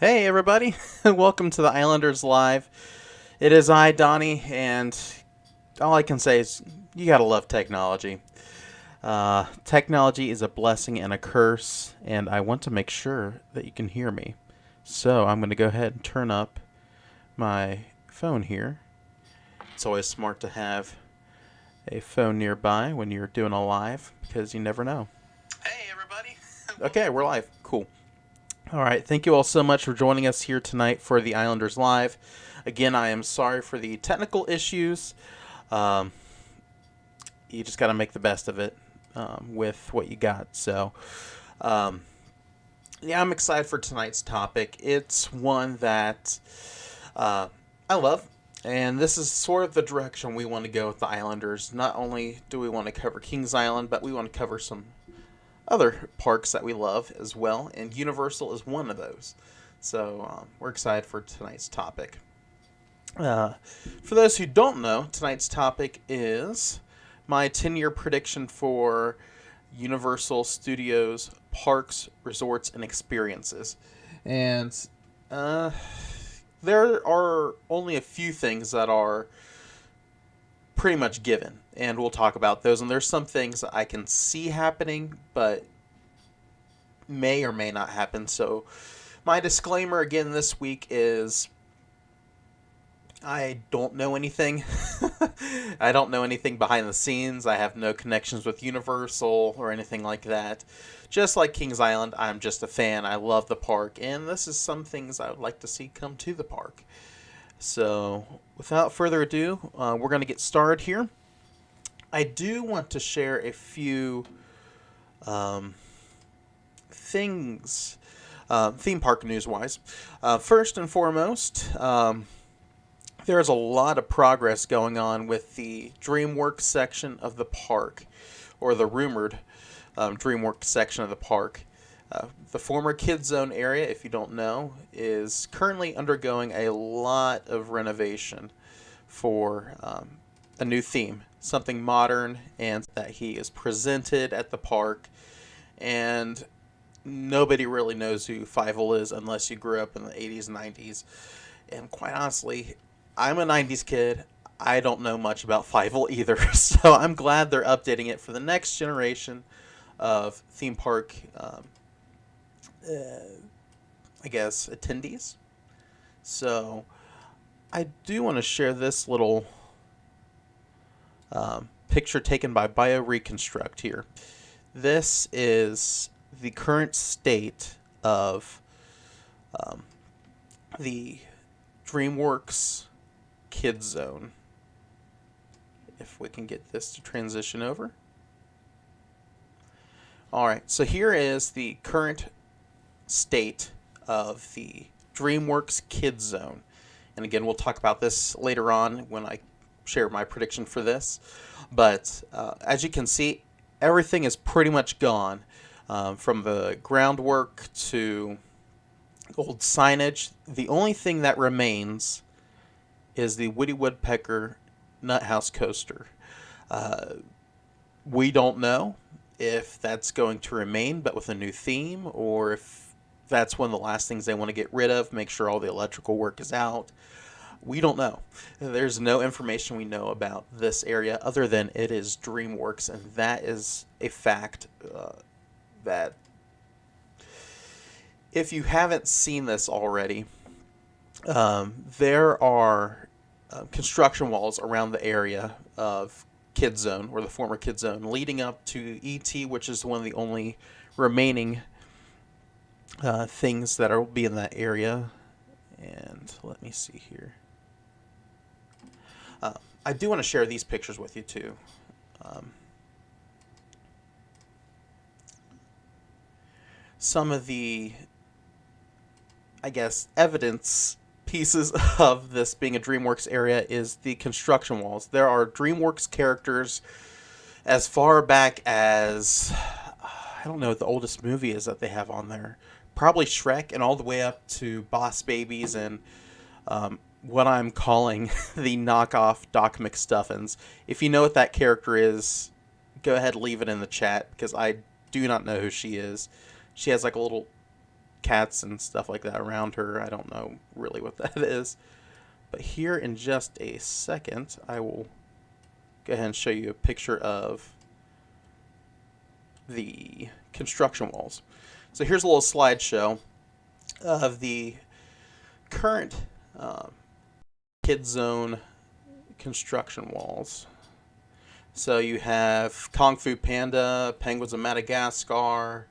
Hey everybody, welcome to the Islanders Live. It is I, Donnie, and all I can say is you gotta love technology. Technology is a blessing and a curse, and I want to make sure that you can hear me. So I'm going to go ahead and turn up my phone here. It's always smart to have a phone nearby when you're doing a live because you never know. Hey everybody. Okay, we're live. Cool. All right, thank you all so much for joining us here tonight for the Islanders Live. Again, I am sorry for the technical issues. Um, you just got to make the best of it with what you got. So, um, yeah, I'm excited for tonight's topic. It's one that I love, and this is sort of the direction we want to go with the Islanders. Not only do we want to cover Kings Island, but we want to cover some other parks that we love as well, and Universal is one of those. So we're excited for tonight's topic. For those who don't know, tonight's topic is my 10-year prediction for Universal Studios parks, resorts, and experiences. And there are only a few things that are pretty much given, and we'll talk about those. And there's some things that I can see happening, but may or may not happen. So my disclaimer again this week is I don't know anything. I don't know anything behind the scenes. I have no connections with Universal or anything like that. Just like Kings Island, I'm just a fan. I love the park, and this is some things I would like to see come to the park. So without further ado, we're going to get started here. I do want to share a few things, theme park news-wise. First and foremost, there is a lot of progress going on with the DreamWorks section of the park, or the rumored DreamWorks section of the park. The former Kids Zone area, if you don't know, is currently undergoing a lot of renovation for a new theme, something modern, and that he is presented at the park. And nobody really knows who Fievel is unless you grew up in the 80s and 90s. And quite honestly, I'm a 90s kid. I don't know much about Fievel either. So I'm glad they're updating it for the next generation of theme park I guess, attendees. So I do want to share this little picture taken by BioReconstruct here. This is the current state of the DreamWorks Kids Zone. If we can get this to transition over. Alright, so here is the current state of the DreamWorks Kids Zone. And again, we'll talk about this later on when I share my prediction for this. But as you can see, everything is pretty much gone. From the groundwork to old signage. The only thing that remains is the Woody Woodpecker Nut House coaster. We don't know if that's going to remain, but with a new theme, or if that's one of the last things they want to get rid of, make sure all the electrical work is out. We don't know. There's no information we know about this area other than it is DreamWorks, and that is a fact that if you haven't seen this already, there are construction walls around the area of Kids Zone, or the former Kids Zone, leading up to E.T., which is one of the only remaining things that will be in that area. And let me see here. I do want to share these pictures with you too. Some of the, I guess, evidence pieces of this being a DreamWorks area is the construction walls. There are DreamWorks characters as far back as, I don't know what the oldest movie is that they have on there. Probably Shrek, and all the way up to Boss Babies and what I'm calling the knockoff Doc McStuffins. If you know what that character is, go ahead, leave it in the chat, because I do not know who she is. She has like a little cats and stuff like that around her. I don't know really what that is. But here in just a second, I will go ahead and show you a picture of the construction walls. So here's a little slideshow of the current Kid Zone construction walls. So you have Kung Fu Panda, Penguins of Madagascar.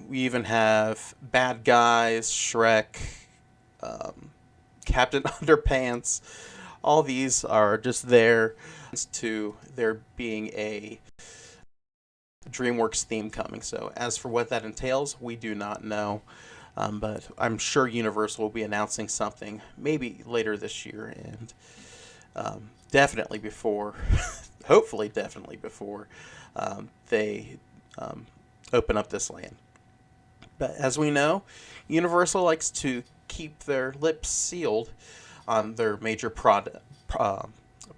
We even have Bad Guys, Shrek, Captain Underpants. All these are just there to there being a DreamWorks theme coming. So as for what that entails, we do not know. But I'm sure Universal will be announcing something maybe later this year, and definitely before, hopefully definitely before they open up this land. But as we know, Universal likes to keep their lips sealed on their major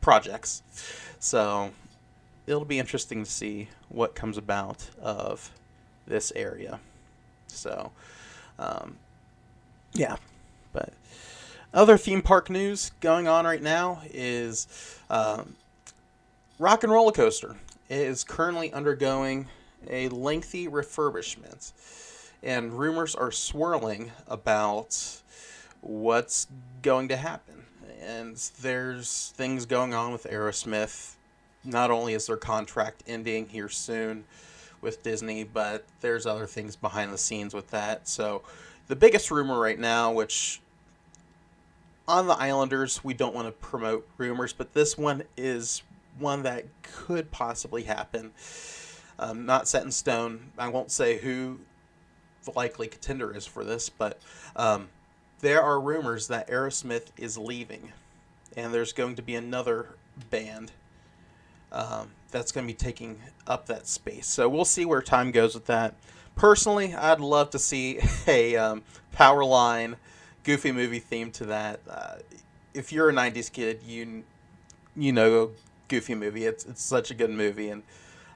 projects. So it'll be interesting to see what comes about of this area. So, yeah. But other theme park news going on right now is Rock and Roller Coaster is currently undergoing a lengthy refurbishment, and rumors are swirling about what's going to happen. And there's things going on with Aerosmith. Not only is their contract ending here soon with Disney, but there's other things behind the scenes with that. So the biggest rumor right now, which on the Islanders, we don't want to promote rumors, but this one is one that could possibly happen. Not set in stone. I won't say who the likely contender is for this, but there are rumors that Aerosmith is leaving, and there's going to be another band that's going to be taking up that space. So we'll see where time goes with that. Personally, I'd love to see a Powerline Goofy movie theme to that. If you're a 90s kid, you know Goofy movie. It's such a good movie and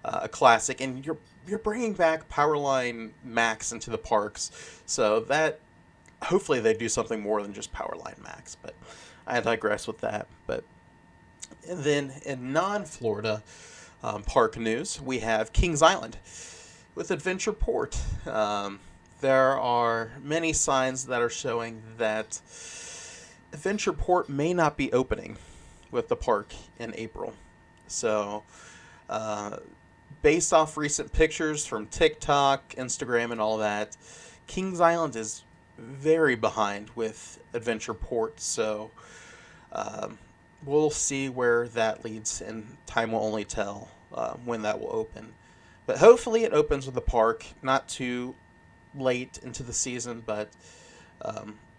a classic. And you're bringing back Powerline Max into the parks. So that hopefully they do something more than just Powerline Max. But I digress with that. But and then in non-Florida park news, we have Kings Island with Adventure Port. There are many signs that are showing that Adventure Port may not be opening with the park in April. So, based off recent pictures from TikTok, Instagram, and all that, Kings Island is very behind with Adventure Port. So, we'll see where that leads, and time will only tell when that will open. But hopefully it opens with the park, not too late into the season, but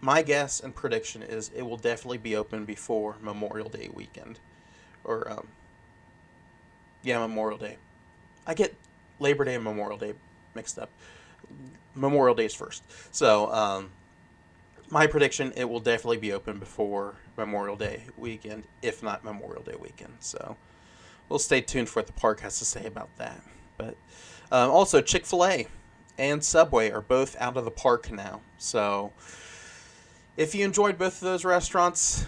my guess and prediction is it will definitely be open before Memorial Day weekend. Or, Memorial Day. I get Labor Day and Memorial Day mixed up. Memorial Day is first. So, my prediction, it will definitely be open before Memorial Day weekend, if not Memorial Day weekend. So, we'll stay tuned for what the park has to say about that. But also, Chick-fil-A and Subway are both out of the park now. So, if you enjoyed both of those restaurants,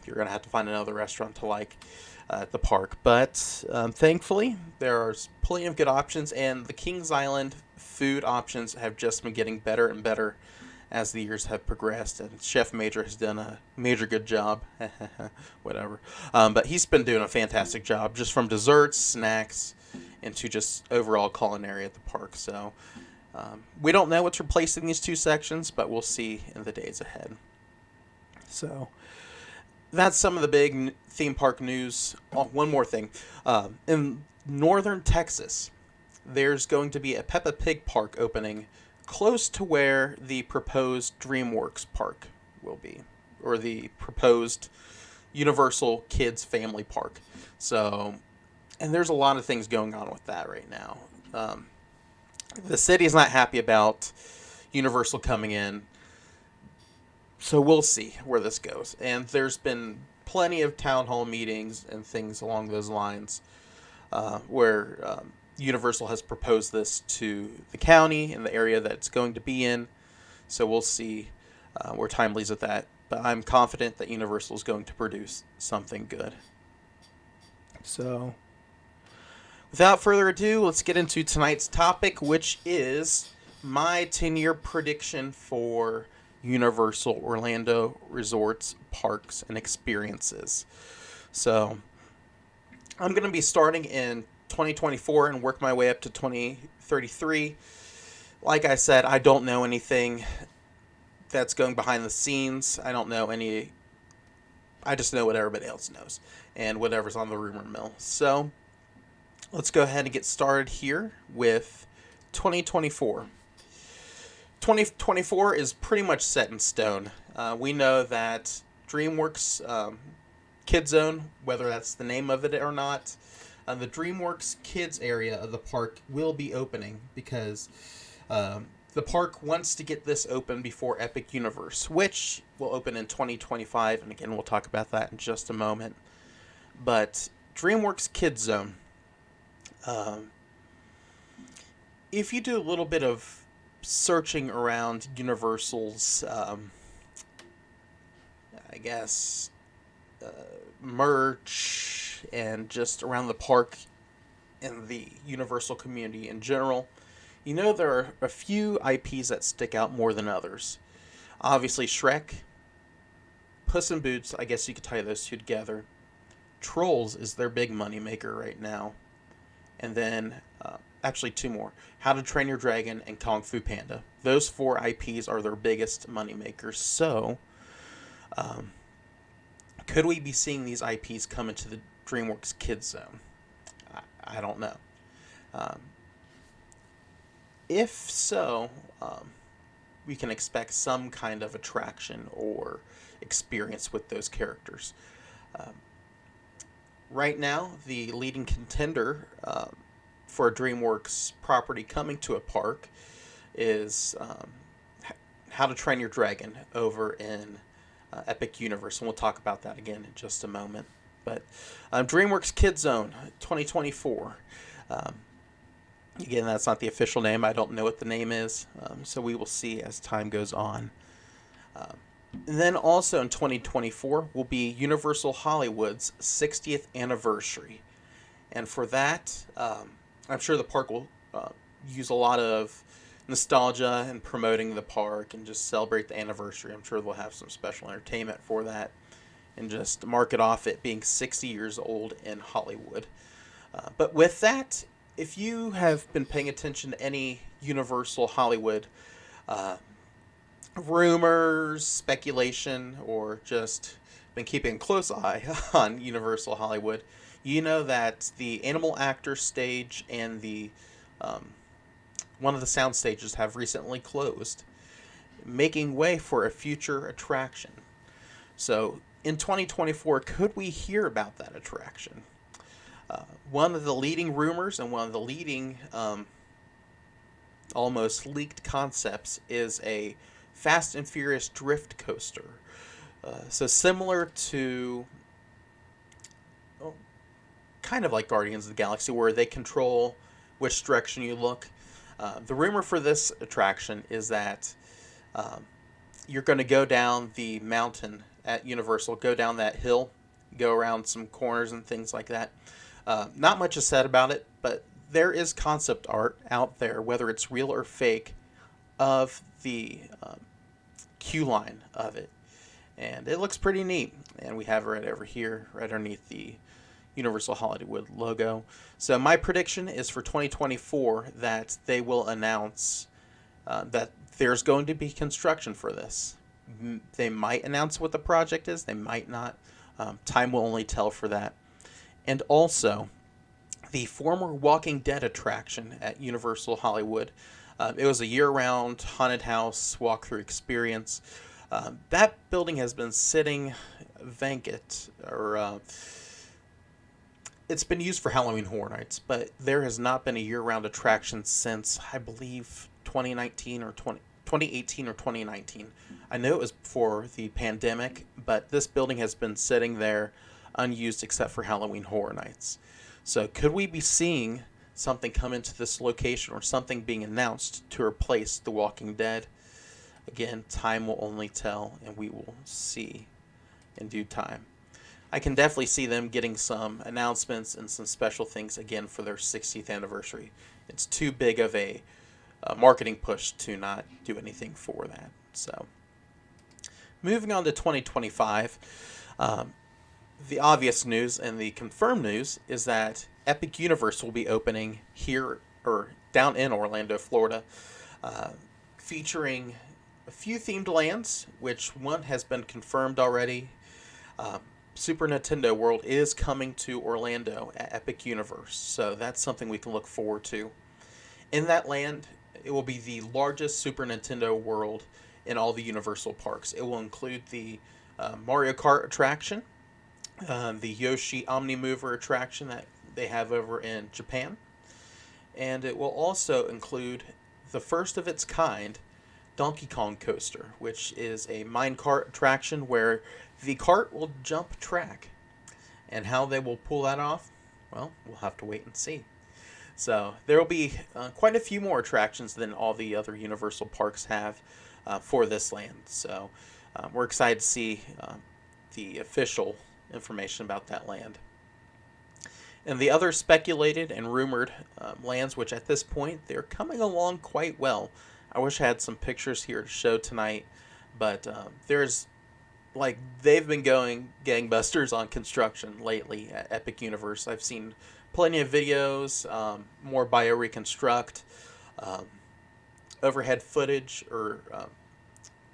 you're going to have to find another restaurant to like at the park. But thankfully, there are plenty of good options, and the Kings Island food options have just been getting better and better as the years have progressed, and Chef Major has done a major good job. Whatever. But he's been doing a fantastic job, just from desserts, snacks, into just overall culinary at the park. So we don't know what's replacing these two sections, but we'll see in the days ahead. So that's some of the big theme park news. Oh, one more thing. In northern Texas, there's going to be a Peppa Pig park opening close to where the proposed DreamWorks park will be, or the proposed Universal Kids Family Park. So, and there's a lot of things going on with that right now. The city is not happy about Universal coming in, so we'll see where this goes. And there's been plenty of town hall meetings and things along those lines where Universal has proposed this to the county and the area that it's going to be in. So we'll see where time leads with that. But I'm confident that Universal is going to produce something good. So, without further ado, let's get into tonight's topic, which is my 10-year prediction for Universal Orlando Resorts, Parks, and Experiences. So, I'm going to be starting in 2024 and work my way up to 2033. Like I said, I don't know anything that's going behind the scenes. I don't know any. I just know what everybody else knows and whatever's on the rumor mill. So let's go ahead and get started here with 2024. 2024 is pretty much set in stone. We know that DreamWorks Kid Zone, whether that's the name of it or not, the DreamWorks Kids area of the park will be opening because the park wants to get this open before Epic Universe, which will open in 2025, and again, we'll talk about that in just a moment. But DreamWorks Kids Zone, if you do a little bit of searching around Universal's, I guess, merch and just around the park and the Universal community in general, you know there are a few IPs that stick out more than others. Obviously Shrek, Puss in Boots, I guess you could tie those two together. Trolls is their big money maker right now. And then, actually two more. How to Train Your Dragon and Kung Fu Panda. Those 4 IPs are their biggest money makers. So, could we be seeing these IPs come into the DreamWorks Kids Zone? I don't know. If so, we can expect some kind of attraction or experience with those characters. Right now, the leading contender for a DreamWorks property coming to a park is How to Train Your Dragon over in Epic Universe, and we'll talk about that again in just a moment. But DreamWorks Kids Zone 2024. Again, that's not the official name. I don't know what the name is, so we will see as time goes on. And then also in 2024 will be Universal Hollywood's 60th anniversary. And for that, I'm sure the park will use a lot of nostalgia and promoting the park and just celebrate the anniversary. I'm sure they'll have some special entertainment for that and just mark it off it being 60 years old in Hollywood. But with that, if you have been paying attention to any Universal Hollywood rumors, speculation, or just been keeping a close eye on Universal Hollywood, you know that the Animal Actor stage and the one of the sound stages have recently closed, making way for a future attraction. So in 2024, could we hear about that attraction? One of the leading rumors and one of the leading almost leaked concepts is a Fast and Furious drift coaster. So similar to, kind of like Guardians of the Galaxy, where they control which direction you look. The rumor for this attraction is that you're going to go down the mountain at Universal, go down that hill, go around some corners and things like that. Not much is said about it, but there is concept art out there, whether it's real or fake, of the queue line of it. And it looks pretty neat. And we have it right over here, right underneath the Universal Hollywood logo. So my prediction is for 2024 that they will announce that there's going to be construction for this. They might announce what the project is. They might not. Time will only tell for that. And also, the former Walking Dead attraction at Universal Hollywood. It was a year-round haunted house walkthrough experience. That building has been sitting vacant, or it's been used for Halloween Horror Nights, but there has not been a year-round attraction since, I believe, 2018 or 2019. I know it was before the pandemic, but this building has been sitting there unused except for Halloween Horror Nights. So could we be seeing something come into this location or something being announced to replace The Walking Dead. Again, time will only tell, and we will see in due time. I can definitely see them getting some announcements and some special things again for their 60th anniversary. It's too big of a marketing push to not do anything for that. So, moving on to 2025, the obvious news and the confirmed news is that Epic Universe will be opening here or down in Orlando, Florida, featuring a few themed lands, which one has been confirmed already. Super Nintendo World is coming to Orlando at Epic Universe, so that's something we can look forward to. In that land, it will be the largest Super Nintendo World in all the Universal parks. It will include the Mario Kart attraction, the Yoshi Omnimover attraction that they have over in Japan, and it will also include the first of its kind Donkey Kong Coaster, which is a minecart attraction where the cart will jump track. And how they will pull that off, well, we'll have to wait and see. So there will be quite a few more attractions than all the other Universal parks have for this land. So we're excited to see the official information about that land. And the other speculated and rumored lands, which at this point, they're coming along quite well. I wish I had some pictures here to show tonight, but they've been going gangbusters on construction lately at Epic Universe. I've seen plenty of videos, more bioreconstruct, overhead footage or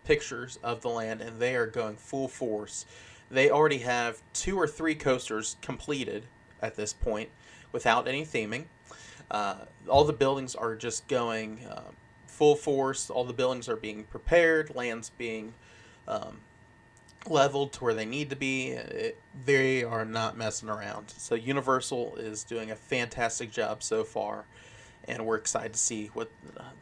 pictures of the land, and they are going full force. They already have 2 or 3 coasters completed at this point without any theming. All the buildings are just going full force. All the buildings are being prepared, lands being leveled to where they need to be. They are not messing around. So Universal is doing a fantastic job so far, and we're excited to see what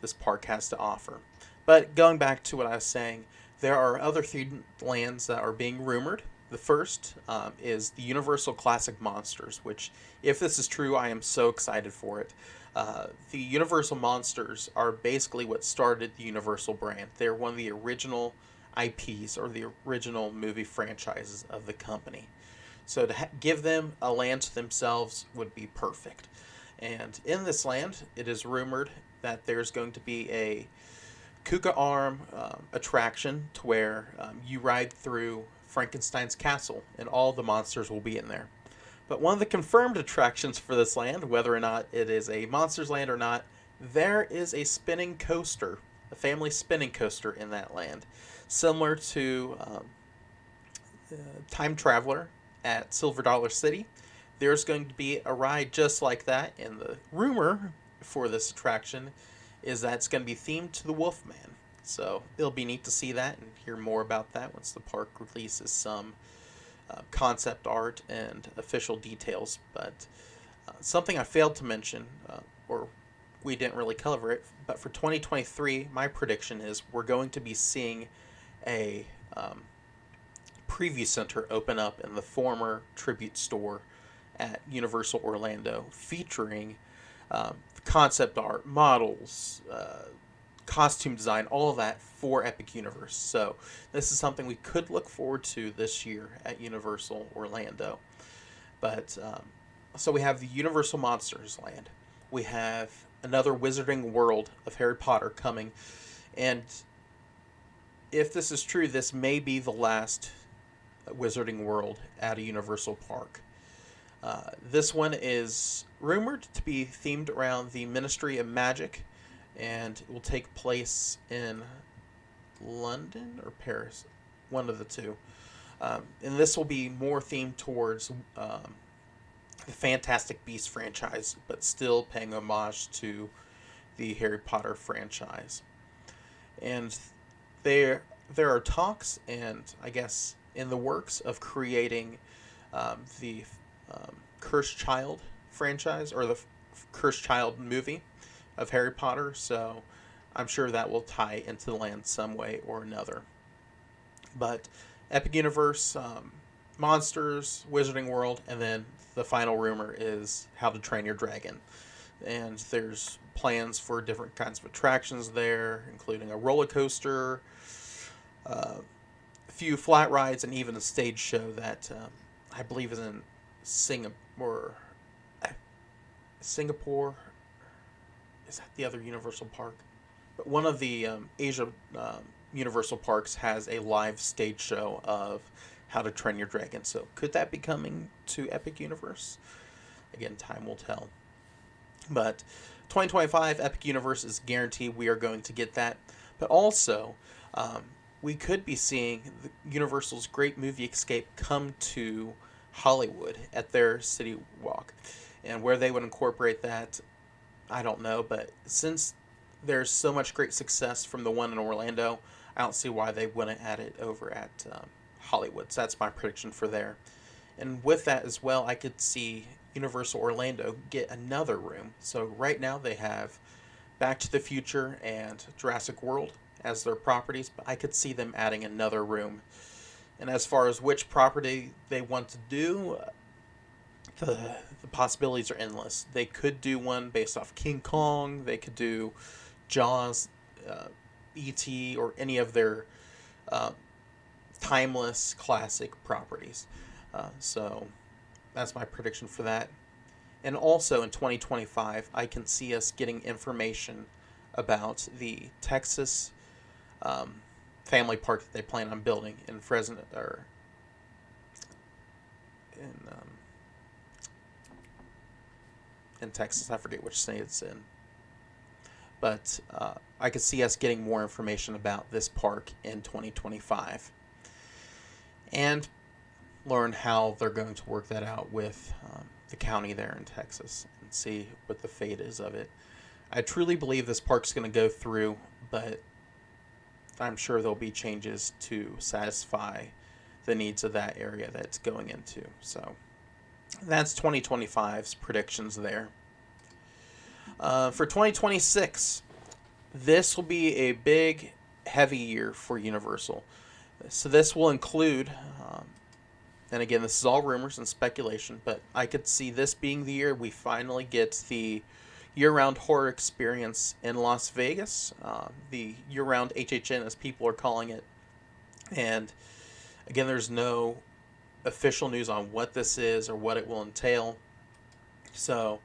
this park has to offer. But going back to what I was saying, there are other themed lands that are being rumored. The first is the Universal Classic Monsters, which, if this is true, I am so excited for it. The Universal Monsters are basically what started the Universal brand. They're one of the original IPs or the original movie franchises of the company. So to give them a land to themselves would be perfect. And in this land, it is rumored that there's going to be a Kuka Arm attraction to where you ride through Frankenstein's castle and all the monsters will be in there. But one of the confirmed attractions for this land, whether or not it is a Monsters Land or not, there is a spinning coaster, a family spinning coaster in that land. Similar to Time Traveler at Silver Dollar City, there's going to be a ride just like that, and the rumor for this attraction is that it's going to be themed to the Wolfman. So it'll be neat to see that and hear more about that once the park releases some concept art and official details. But something I failed to mention, or we didn't really cover it, but for 2023, my prediction is we're going to be seeing a preview center open up in the former Tribute store at Universal Orlando, featuring concept art, models, costume design, all of that for Epic Universe. So this is something we could look forward to this year at Universal Orlando. But so we have the Universal Monsters Land. We have another Wizarding World of Harry Potter coming. And if this is true, this may be the last Wizarding World at a Universal park. This one is rumored to be themed around the Ministry of Magic, and it will take place in London or Paris, one of the two. And this will be more themed towards the Fantastic Beasts franchise, but still paying homage to the Harry Potter franchise. And there are talks, and I guess in the works, of creating the Cursed Child franchise, or the Cursed Child movie of Harry Potter, so I'm sure that will tie into the land some way or another. But Epic Universe, Monsters, Wizarding World, and then the final rumor is How to Train Your Dragon. and there's plans for different kinds of attractions there, including a roller coaster, a few flat rides, and even a stage show that I believe is in Singapore. Singapore, is that the other Universal Park? But one of the Asia Universal Parks has a live stage show of How to Train Your Dragon. So could that be coming to Epic Universe? Again, time will tell. But 2025 Epic Universe is guaranteed we are going to get that. But also, we could be seeing Universal's Great Movie Escape come to Hollywood at their City Walk. And where they would incorporate that, I don't know. But since there's so much great success from the one in Orlando, I don't see why they wouldn't add it over at Hollywood. So that's my prediction for there. And with that as well, I could see Universal Orlando get another room. So right now they have Back to the Future and Jurassic World as their properties, but I could see them adding another room. And as far as which property they want to do, the possibilities are endless. They could do one based off King Kong. They could do Jaws, E.T., or any of their timeless classic properties. So that's my prediction for that. And also in 2025, I can see us getting information about the Texas family park that they plan on building in Fresno, or in Texas. I forget which state it's in. But I could see us getting more information about this park in 2025. And learn how they're going to work that out with the county there in Texas and see what the fate is of it. I truly believe this park's going to go through, but I'm sure there'll be changes to satisfy the needs of that area that it's going into. So that's 2025's predictions there. For 2026, this will be a big, heavy year for Universal. So this will include, and again, this is all rumors and speculation, but I could see this being the year we finally get the year-round horror experience in Las Vegas, the year-round HHN as people are calling it. And again, there's no official news on what this is or what it will entail. So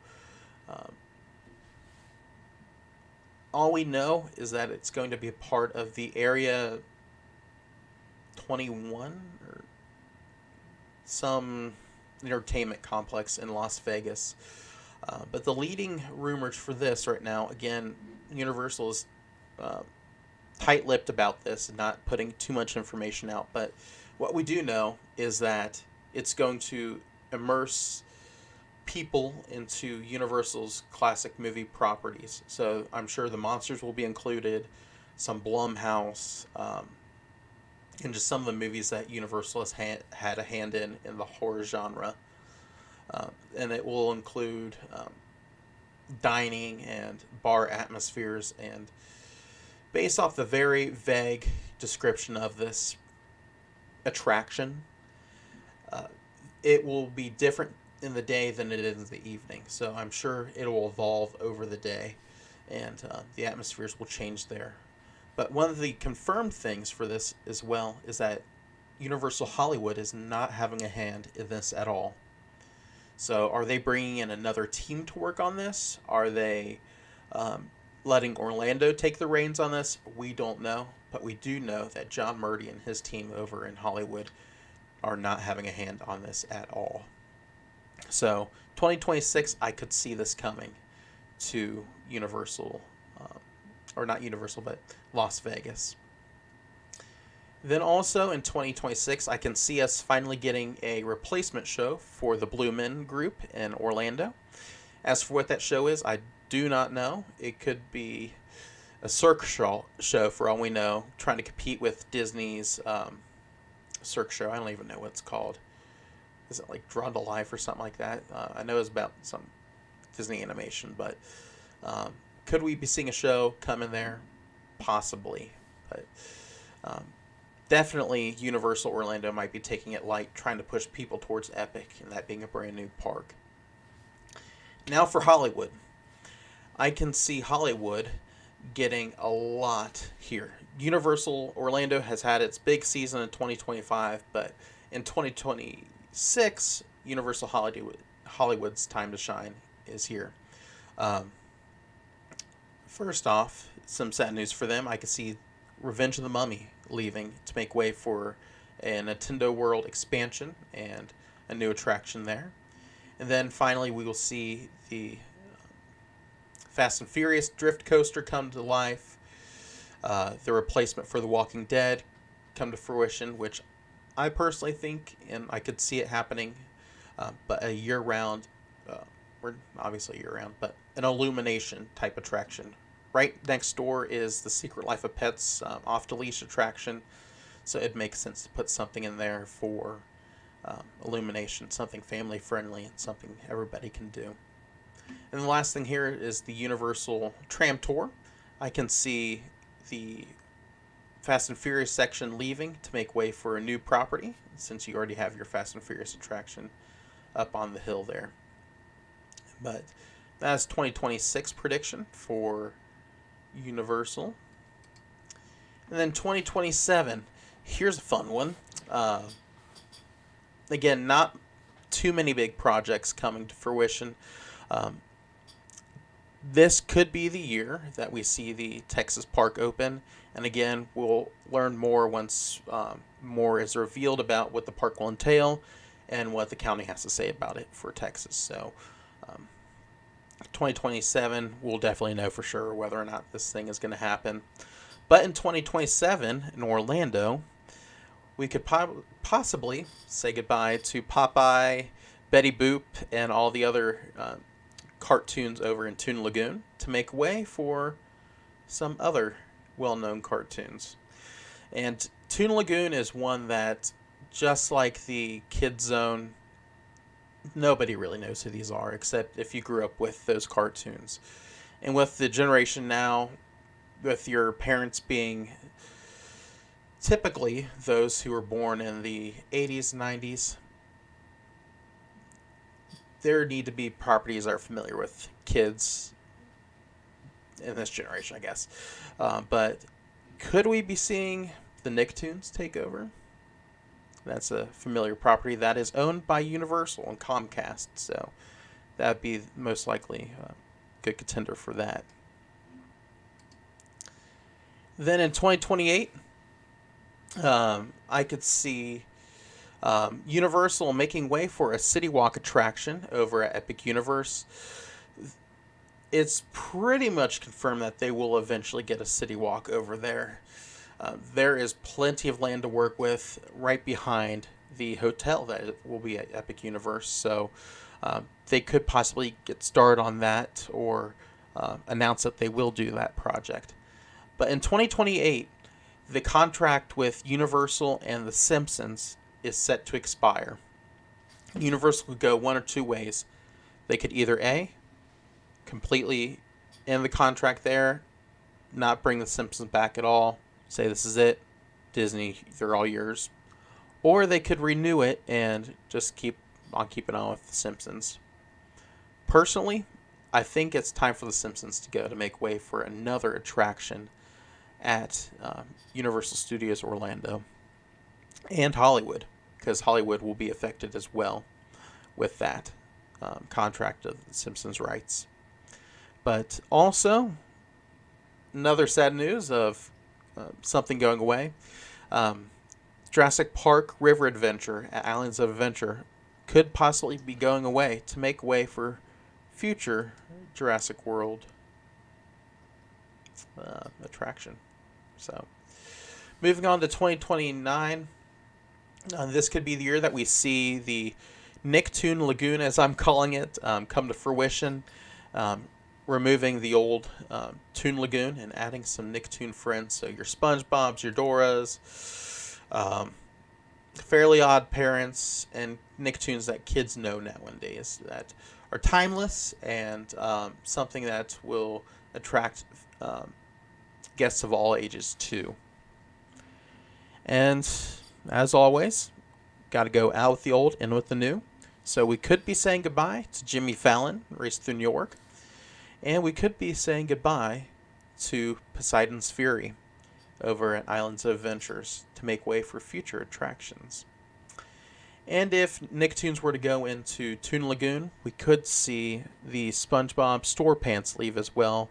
all we know is that it's going to be a part of the Area 21 or some entertainment complex in Las Vegas. But the leading rumors for this right now, again, Universal is tight-lipped about this and not putting too much information out. But what we do know is that it's going to immerse people into Universal's classic movie properties. So I'm sure the monsters will be included, some Blumhouse, and just some of the movies that Universal has had a hand in the horror genre. And it will include dining and bar atmospheres. And based off the very vague description of this attraction, it will be different in the day than it is in the evening. So I'm sure it will evolve over the day, and the atmospheres will change there. But one of the confirmed things for this as well is that Universal Hollywood is not having a hand in this at all. So are they bringing in another team to work on this? Are they letting Orlando take the reins on this? We don't know. But we do know that John Murdy and his team over in Hollywood are not having a hand on this at all. So 2026, I could see this coming to Universal, or not Universal, but Las Vegas. Then also in 2026, I can see us finally getting a replacement show for the Blue Men group in Orlando. As for what that show is, I do not know. It could be a circus show for all we know, trying to compete with Disney's circus show. I don't even know what it's called. Is it like Drawn to Life or something like that? I know it's about some Disney animation, but could we be seeing a show come in there? Possibly. But definitely Universal Orlando might be taking it light, trying to push people towards Epic, and that being a brand new park. Now for Hollywood. I can see Hollywood getting a lot here. Universal Orlando has had its big season in 2025, but in 2026, Hollywood's time to shine is here. Um, First off, some sad news for them. I could see Revenge of the Mummy leaving to make way for a Nintendo World expansion and a new attraction there. And then finally, we will see the Fast and Furious Drift Coaster come to life. The replacement for The Walking Dead come to fruition, which I personally think, and I could see it happening, but a year-round, or obviously year-round, but an Illumination type attraction. Right next door is the Secret Life of Pets off-the-leash attraction, so it makes sense to put something in there for Illumination, something family-friendly and something everybody can do. And the last thing here is the Universal Tram Tour. I can see the Fast and Furious section leaving to make way for a new property, since you already have your Fast and Furious attraction up on the hill there. But that's 2026 prediction for Universal. And then 2027, here's a fun one. Again, not too many big projects coming to fruition. This could be the year that we see the Texas Park open. And again, we'll learn more once more is revealed about what the park will entail and what the county has to say about it for Texas. So 2027, we'll definitely know for sure whether or not this thing is going to happen. But in 2027, in Orlando, we could possibly say goodbye to Popeye, Betty Boop, and all the other cartoons over in Toon Lagoon to make way for some other well-known cartoons. And Toon Lagoon is one that, just like the Kid Zone, nobody really knows who these are except if you grew up with those cartoons. And with the generation now, with your parents being typically those who were born in the 80s, 90s, there need to be properties that are familiar with kids in this generation, I guess. But could we be seeing the Nicktoons take over? That's a familiar property that is owned by Universal and Comcast, so that would be most likely a good contender for that. Then in 2028, I could see Universal making way for a City Walk attraction over at Epic Universe. It's pretty much confirmed that they will eventually get a City Walk over there. There is plenty of land to work with right behind the hotel that will be at Epic Universe, so they could possibly get started on that or announce that they will do that project. But in 2028, the contract with Universal and The Simpsons is set to expire. Universal could go one or two ways. They could either A, completely end the contract there, not bring The Simpsons back at all, say this is it, Disney, they're all yours. Or they could renew it and just keep on keeping on with The Simpsons. Personally, I think it's time for The Simpsons to go to make way for another attraction at Universal Studios Orlando and Hollywood, because Hollywood will be affected as well with that contract of The Simpsons rights. But also, another sad news of something going away. Jurassic Park River Adventure at Islands of Adventure could possibly be going away to make way for future Jurassic World attraction. So, moving on to 2029, this could be the year that we see the Nicktoon Lagoon, as I'm calling it, come to fruition. Removing the old Toon Lagoon and adding some Nicktoon friends. So your SpongeBob's, your Doras, Fairly Odd Parents, and Nicktoons that kids know nowadays that are timeless and something that will attract guests of all ages too. And as always, got to go out with the old, in with the new. So we could be saying goodbye to Jimmy Fallon, Race Through New York. And we could be saying goodbye to Poseidon's Fury over at Islands of Adventures to make way for future attractions. And if Nicktoons were to go into Toon Lagoon, we could see the SpongeBob store pants leave as well.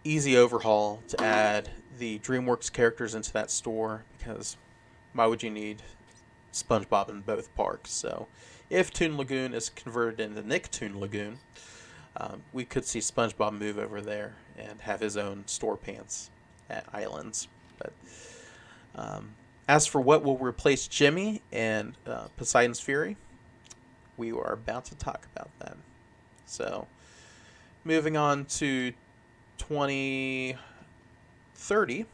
Easy overhaul to add the DreamWorks characters into that store, because why would you need SpongeBob in both parks? So if Toon Lagoon is converted into Nicktoon Lagoon, we could see SpongeBob move over there and have his own store pants at Islands. But as for what will replace Jimmy and Poseidon's Fury, we are about to talk about that. So moving on to 2030,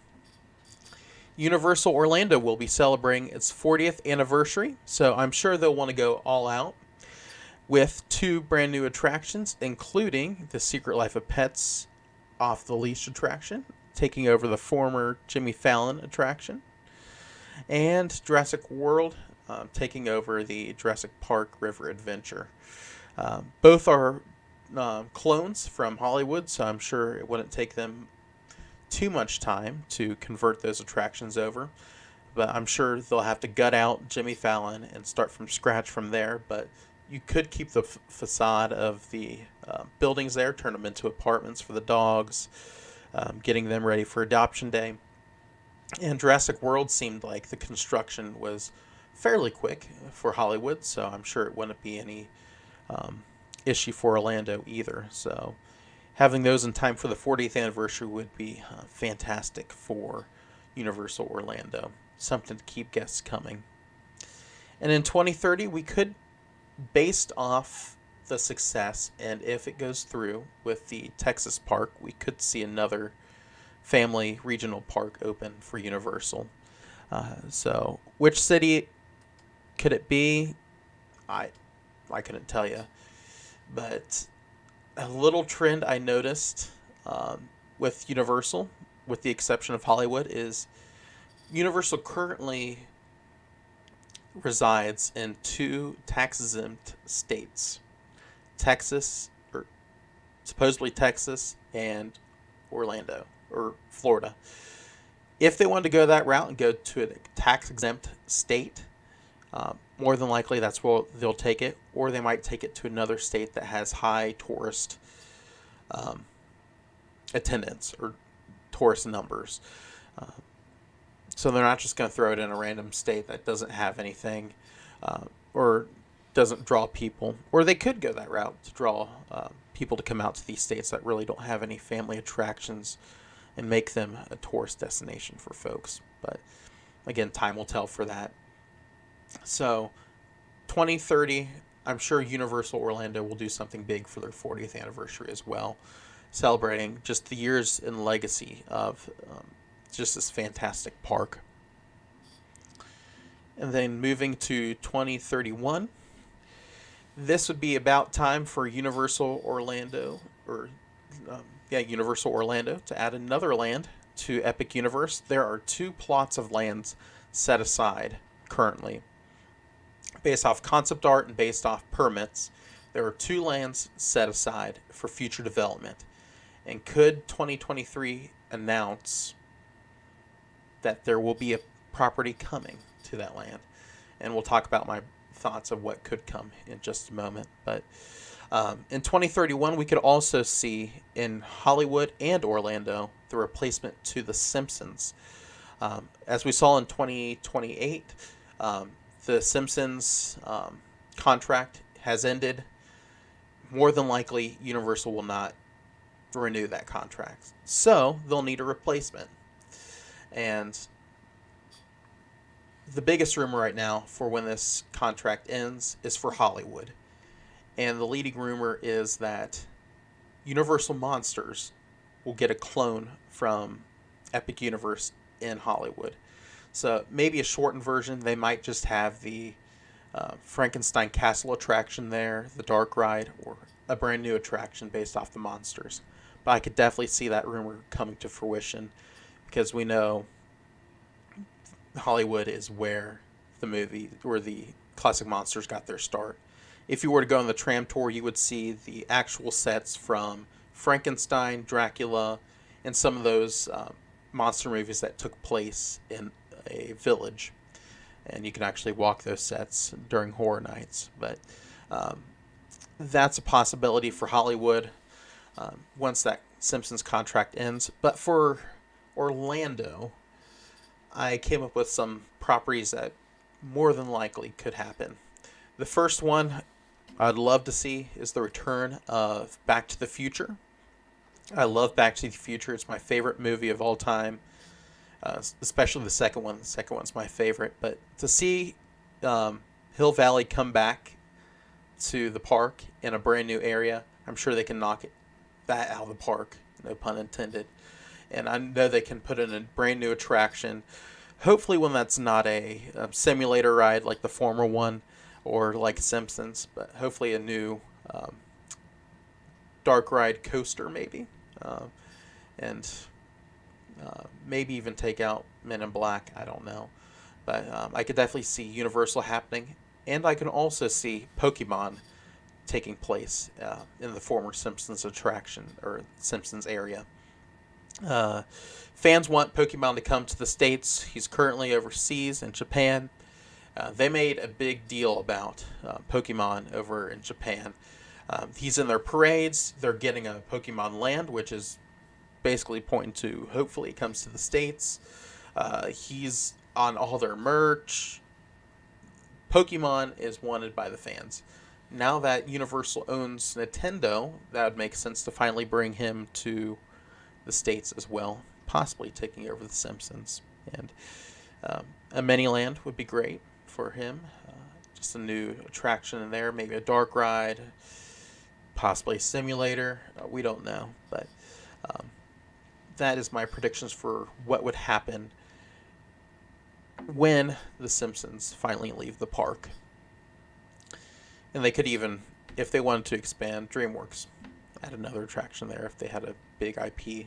Universal Orlando will be celebrating its 40th anniversary, so I'm sure they'll want to go all out with 2 brand new attractions, including the Secret Life of Pets Off the Leash attraction, taking over the former Jimmy Fallon attraction, and Jurassic World taking over the Jurassic Park River Adventure. Both are clones from Hollywood, so I'm sure it wouldn't take them too much time to convert those attractions over. But I'm sure they'll have to gut out Jimmy Fallon and start from scratch from there. But you could keep the facade of the buildings there, turn them into apartments for the dogs, getting them ready for adoption day. And Jurassic World seemed like the construction was fairly quick for Hollywood, so I'm sure it wouldn't be any issue for Orlando either. So having those in time for the 40th anniversary would be fantastic for Universal Orlando. Something to keep guests coming. And in 2030, we could, based off the success, and if it goes through with the Texas park, we could see another family regional park open for Universal. So which city could it be? I couldn't tell you. But a little trend I noticed with Universal, with the exception of Hollywood, is Universal currently resides in 2 tax-exempt states. Texas, or supposedly Texas, and Orlando, or Florida. If they wanted to go that route and go to a tax-exempt state, more than likely that's where they'll take it, or they might take it to another state that has high tourist attendance or tourist numbers. So they're not just going to throw it in a random state that doesn't have anything or doesn't draw people. Or they could go that route to draw people to come out to these states that really don't have any family attractions and make them a tourist destination for folks. But again, time will tell for that. So 2030, I'm sure Universal Orlando will do something big for their 40th anniversary as well, celebrating just the years in legacy of just this fantastic park. And then moving to 2031, this would be about time for Universal Orlando, Universal Orlando to add another land to Epic Universe. There are 2 plots of lands set aside currently. Based off concept art and based off permits, there are 2 lands set aside for future development. And could 2023 announce that there will be a property coming to that land? And we'll talk about my thoughts of what could come in just a moment. But in 2031, we could also see in Hollywood and Orlando the replacement to The Simpsons. As we saw in 2028, the Simpsons contract has ended. More than likely, Universal will not renew that contract. So they'll need a replacement. And the biggest rumor right now for when this contract ends is for Hollywood. And the leading rumor is that Universal Monsters will get a clone from Epic Universe in Hollywood. So maybe a shortened version. They might just have the Frankenstein Castle attraction there, the Dark Ride, or a brand new attraction based off the monsters. But I could definitely see that rumor coming to fruition, because we know Hollywood is where the movie or the classic monsters got their start. if you were to go on the tram tour, you would see the actual sets from Frankenstein, Dracula, and some of those monster movies that took place in a village. And you can actually walk those sets during horror nights. But that's a possibility for Hollywood once that Simpsons contract ends. But for Orlando, I came up with some properties that more than likely could happen. The first one I'd love to see is the return of Back to the Future. I love Back to the Future. It's my favorite movie of all time, especially the second one. The second one's my favorite. But to see Hill Valley come back to the park in a brand new area, I'm sure they can knock that out of the park, no pun intended. And I know they can put in a brand new attraction. Hopefully one that's not a simulator ride like the former one or like Simpsons, but hopefully a new dark ride coaster maybe. And maybe even take out Men in Black. I don't know. But I could definitely see Universal happening. And I can also see Pokemon taking place in the former Simpsons attraction or Simpsons area. Fans want Pokemon to come to the States. He's currently overseas in Japan. They made a big deal about Pokemon over in Japan. He's in their parades. They're getting a Pokemon Land, which is basically pointing to hopefully it comes to the States. He's on all their merch. Pokemon is wanted by the fans. Now that Universal owns Nintendo, that would make sense to finally bring him to the States as well, possibly taking over the Simpsons. And a mini land would be great for him. Just a new attraction in there, maybe a dark ride, possibly a simulator. We don't know, but that is my predictions for what would happen when the Simpsons finally leave the park. And they could even, if they wanted to expand, DreamWorks add another attraction there if they had a big IP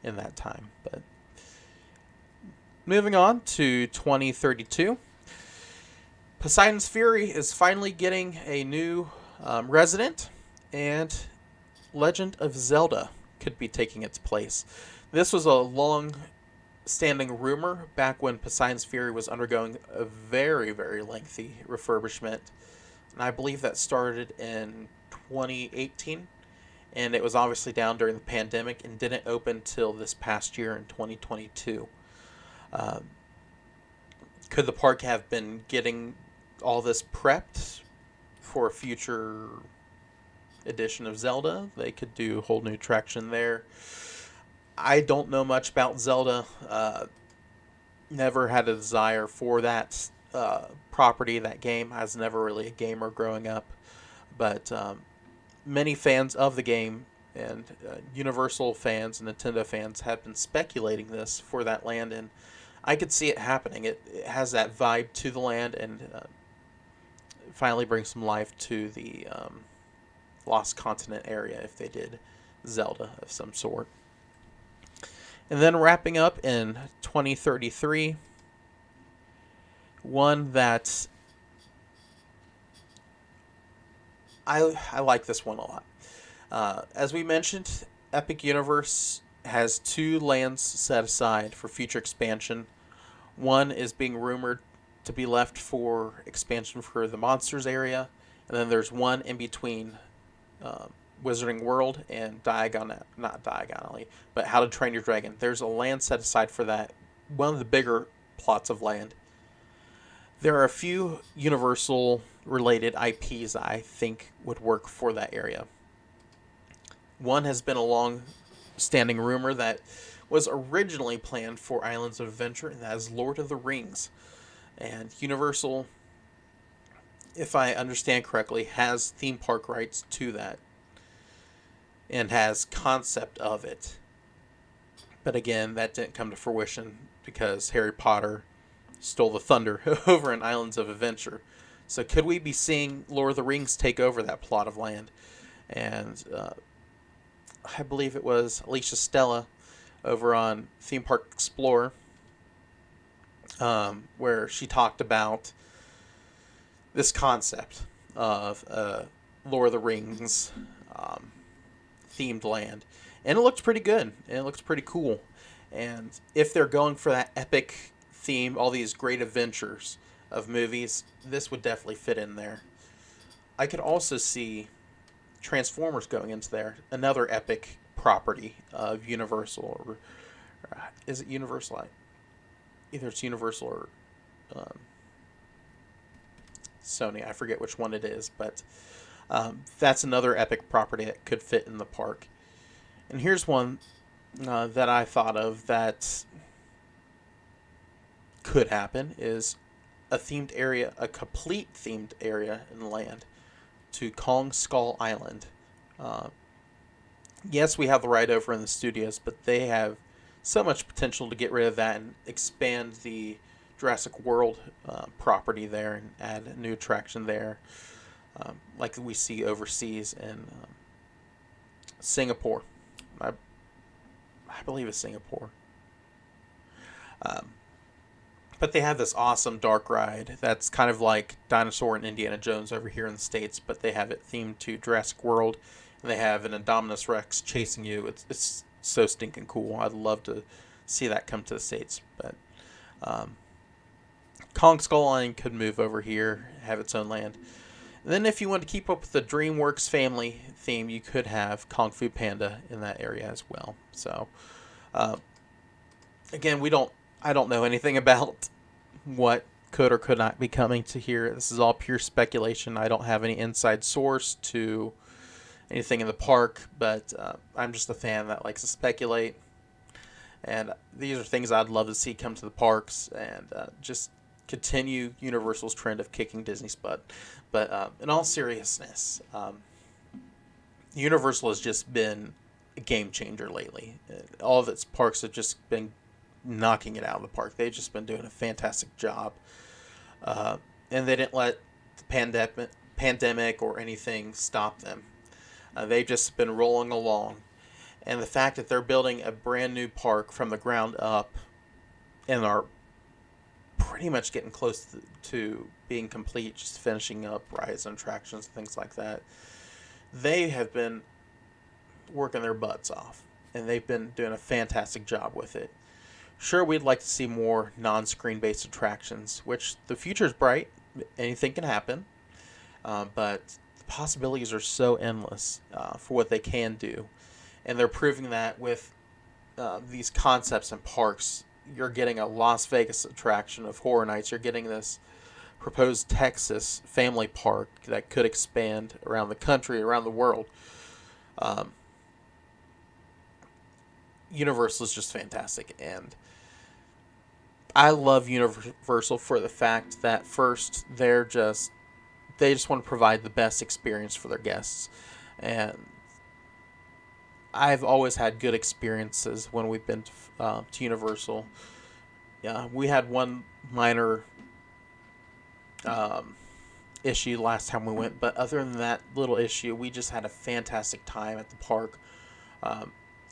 in that time. But moving on to 2032, Poseidon's Fury is finally getting a new resident, and Legend of Zelda could be taking its place. This was a long-standing rumor back when Poseidon's Fury was undergoing a very, very lengthy refurbishment. And I believe that started in 2018. And it was obviously down during the pandemic and didn't open till this past year in 2022. Could the park have been getting all this prepped for a future edition of Zelda? They could do a whole new attraction there. I don't know much about Zelda. Never had a desire for that property, that game. I was never really a gamer growing up. But many fans of the game and Universal fans and Nintendo fans have been speculating this for that land, and I could see it happening. It has that vibe to the land, and finally bring some life to the Lost Continent area if they did Zelda of some sort. And then wrapping up in 2033, one that I like this one a lot. As we mentioned, Epic Universe has 2 lands set aside for future expansion. One is being rumored to be left for expansion for the Monsters area, and then there's one in between Wizarding World and not Diagonally, but How to Train Your Dragon. There's a land set aside for that, one of the bigger plots of land. There are a few Universal-related IPs that I think would work for that area. One has been a long-standing rumor that was originally planned for Islands of Adventure, and that is Lord of the Rings. And Universal, if I understand correctly, has theme park rights to that and has concept of it. But again, that didn't come to fruition because Harry Potter stole the thunder over in Islands of Adventure. So could we be seeing Lord of the Rings take over that plot of land? And I believe it was Alicia Stella over on Theme Park Explorer, where she talked about this concept of Lord of the Rings um, themed land, and it looks pretty good. And it looks pretty cool. And if they're going for that epic theme, all these great adventures of movies, this would definitely fit in there. I could also see Transformers going into there, another epic property of Universal, or is it Universal? Either it's Universal or um, Sony. I forget which one it is, but that's another epic property that could fit in the park. And here's one that I thought of that could happen is a themed area, a complete themed area in land to Kong Skull Island. Uh, yes, we have the ride over in the studios, but they have so much potential to get rid of that and expand the Jurassic World property there and add a new attraction there, like we see overseas in Singapore. I believe it's Singapore. Um, but they have this awesome dark ride that's kind of like Dinosaur and Indiana Jones over here in the States, but they have it themed to Jurassic World, and they have an Indominus Rex chasing you. It's so stinking cool. I'd love to see that come to the States. But Kong Skull Island could move over here, have its own land. And then if you want to keep up with the DreamWorks family theme, you could have Kung Fu Panda in that area as well. So, again, I don't know anything about what could or could not be coming to here. This is all pure speculation. I don't have any inside source to anything in the park, but I'm just a fan that likes to speculate. And these are things I'd love to see come to the parks and just continue Universal's trend of kicking Disney's butt. But in all seriousness, Universal has just been a game changer lately. All of its parks have just been knocking it out of the park. They've just been doing a fantastic job. And they didn't let the pandemic or anything stop them. They've just been rolling along. And the fact that they're building a brand new park from the ground up and are pretty much getting close to being complete, just finishing up rides and attractions and things like that, they have been working their butts off. And they've been doing a fantastic job with it. Sure, we'd like to see more non-screen based attractions, which the future is bright. Anything can happen. But the possibilities are so endless for what they can do. And they're proving that with these concepts and parks. You're getting a Las Vegas attraction of Horror Nights. You're getting this proposed Texas family park that could expand around the country, around the world. Universal is just fantastic. And I love Universal for the fact that first, they just want to provide the best experience for their guests. And I've always had good experiences when we've been to Universal. Yeah, we had one minor issue last time we went, but other than that little issue, we just had a fantastic time at the park.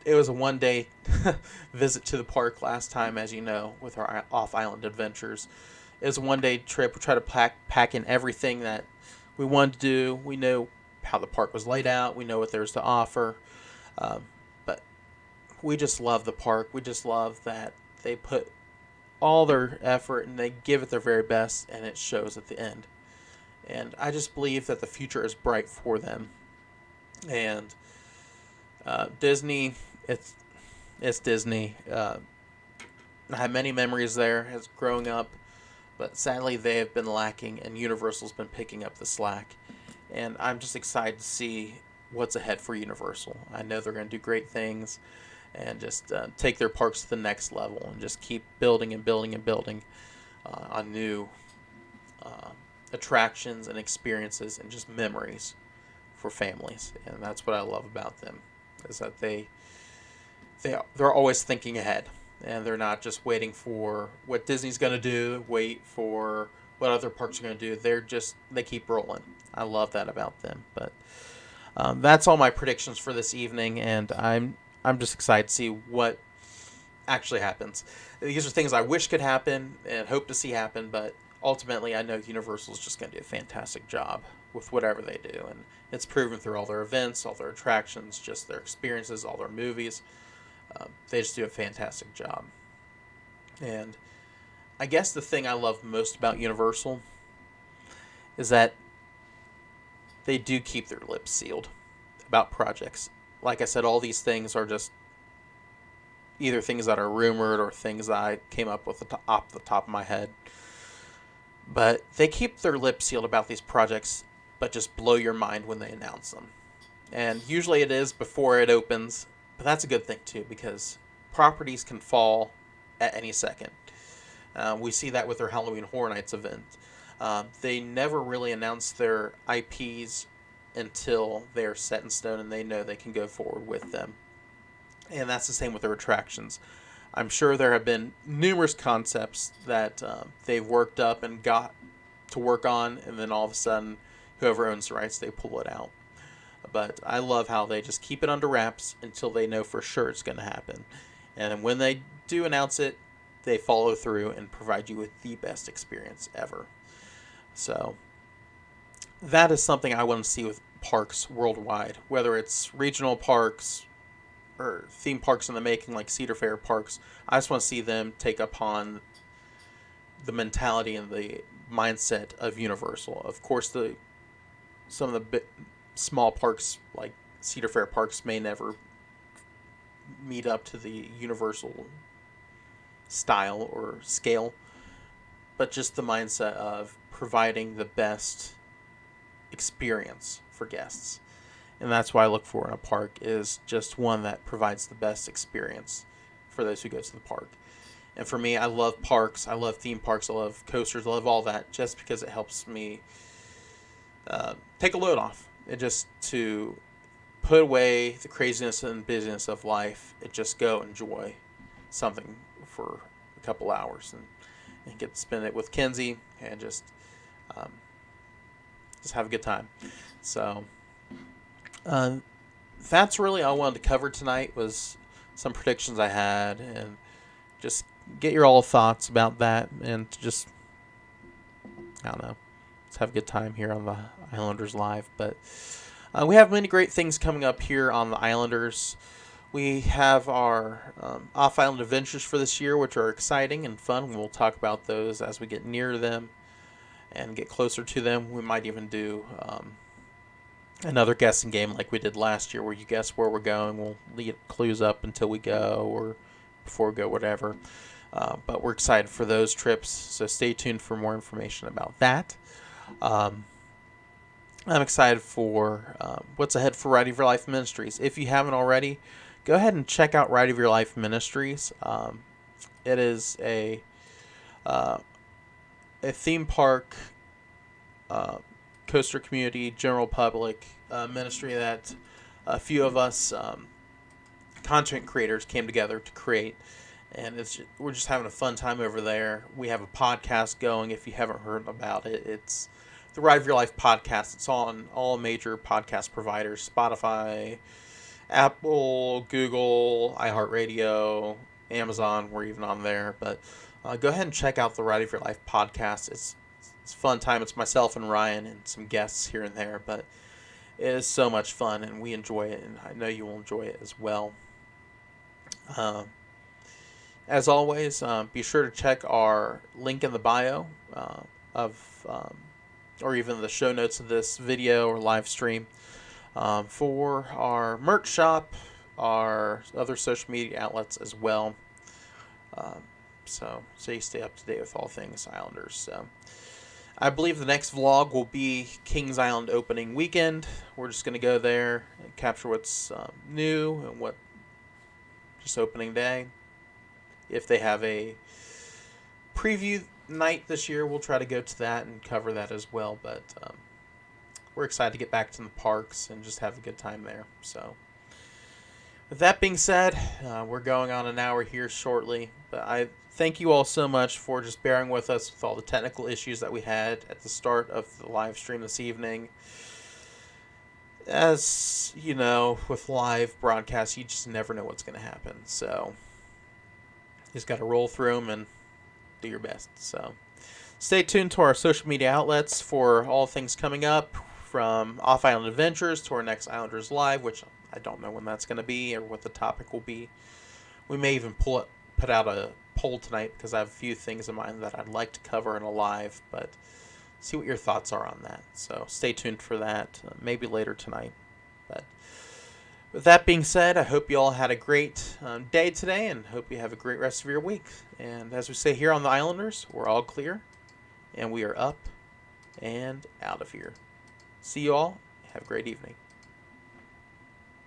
It was a one-day visit to the park last time, as you know, with our off-island adventures. It was a one-day trip. We tried to pack in everything that we wanted to do. We knew how the park was laid out. We know what there was to offer. But we just love the park. We just love that they put all their effort and they give it their very best, and it shows at the end. And I just believe that the future is bright for them. And Disney, it's Disney. I have many memories there as growing up, but sadly they have been lacking, and Universal's been picking up the slack. And I'm just excited to see what's ahead for Universal. I know they're going to do great things and just take their parks to the next level and just keep building and building and building on new attractions and experiences and just memories for families. And that's what I love about them, is that they're always thinking ahead, and they're not just waiting for what Disney's going to do, wait for what other parks are going to do. They keep rolling. I love that about them. But that's all my predictions for this evening, and I'm just excited to see what actually happens. These are things I wish could happen and hope to see happen, but ultimately I know Universal is just going to do a fantastic job. with whatever they do. And it's proven through all their events, all their attractions, just their experiences, all their movies. They just do a fantastic job. And I guess the thing I love most about Universal is that they do keep their lips sealed about projects. Like I said, all these things are just either things that are rumored or things that I came up with off the top of my head. But they keep their lips sealed about these projects, but just blow your mind when they announce them. And usually it is before it opens, but that's a good thing too, because properties can fall at any second. We see that with their Halloween Horror Nights event. They never really announce their IPs until they're set in stone and they know they can go forward with them. And that's the same with their attractions. I'm sure there have been numerous concepts that they've worked up and got to work on, and then all of a sudden, whoever owns the rights, they pull it out. But I love how they just keep it under wraps until they know for sure it's going to happen. And when they do announce it, they follow through and provide you with the best experience ever. So that is something I want to see with parks worldwide, whether it's regional parks or theme parks in the making like Cedar Fair parks. I just want to see them take upon the mentality and the mindset of Universal. Of course, some of the small parks like Cedar Fair parks may never meet up to the Universal style or scale, but just the mindset of providing the best experience for guests. And that's what I look for in a park, is just one that provides the best experience for those who go to the park. And for me, I love parks. I love theme parks. I love coasters. I love all that just because it helps me take a load off. And just to put away the craziness and busyness of life and just go enjoy something for a couple hours and get to spend it with Kenzie and just have a good time. So that's really all I wanted to cover tonight, was some predictions I had, and just get your all thoughts about that, and just, I don't know, let's have a good time here on the Islanders Live. But we have many great things coming up here on the Islanders. We have our off-island adventures for this year, which are exciting and fun. We'll talk about those as we get near them and get closer to them. We might even do another guessing game like we did last year, where you guess where we're going. We'll leave clues up until we go or before we go, whatever. But we're excited for those trips, so stay tuned for more information about that. I'm excited for what's ahead for Ride of Your Life Ministries. If you haven't already, go ahead and check out Ride of Your Life Ministries. It is a theme park, coaster community, general public ministry that a few of us content creators came together to create. And we're just having a fun time over there. We have a podcast going. If you haven't heard about it, it's the Ride of Your Life podcast. It's on all major podcast providers: Spotify, Apple, Google, iHeartRadio, Amazon. We're even on there. But go ahead and check out the Ride of Your Life podcast. It's a fun time. It's myself and Ryan and some guests here and there, but it is so much fun, and we enjoy it, and I know you will enjoy it as well. As always, be sure to check our link in the bio or even the show notes of this video or live stream for our merch shop, our other social media outlets as well. So you stay up to date with all things Islanders. So I believe the next vlog will be Kings Island opening weekend. We're just going to go there and capture what's new and what just opening day. If they have a preview night this year, we'll try to go to that and cover that as well. But we're excited to get back to the parks and just have a good time there. So with that being said, we're going on an hour here shortly. But I thank you all so much for just bearing with us with all the technical issues that we had at the start of the live stream this evening. As you know, with live broadcasts, you just never know what's going to happen. So you just got to roll through them and do your best. So stay tuned to our social media outlets for all things coming up. from Off Island Adventures to our next Islanders Live, which I don't know when that's going to be or what the topic will be. We may even put out a poll tonight because I have a few things in mind that I'd like to cover in a live, but see what your thoughts are on that. So stay tuned for that, maybe later tonight. But with that being said, I hope you all had a great day today and hope you have a great rest of your week. And as we say here on the Islanders, we're all clear and we are up and out of here. See you all. Have a great evening.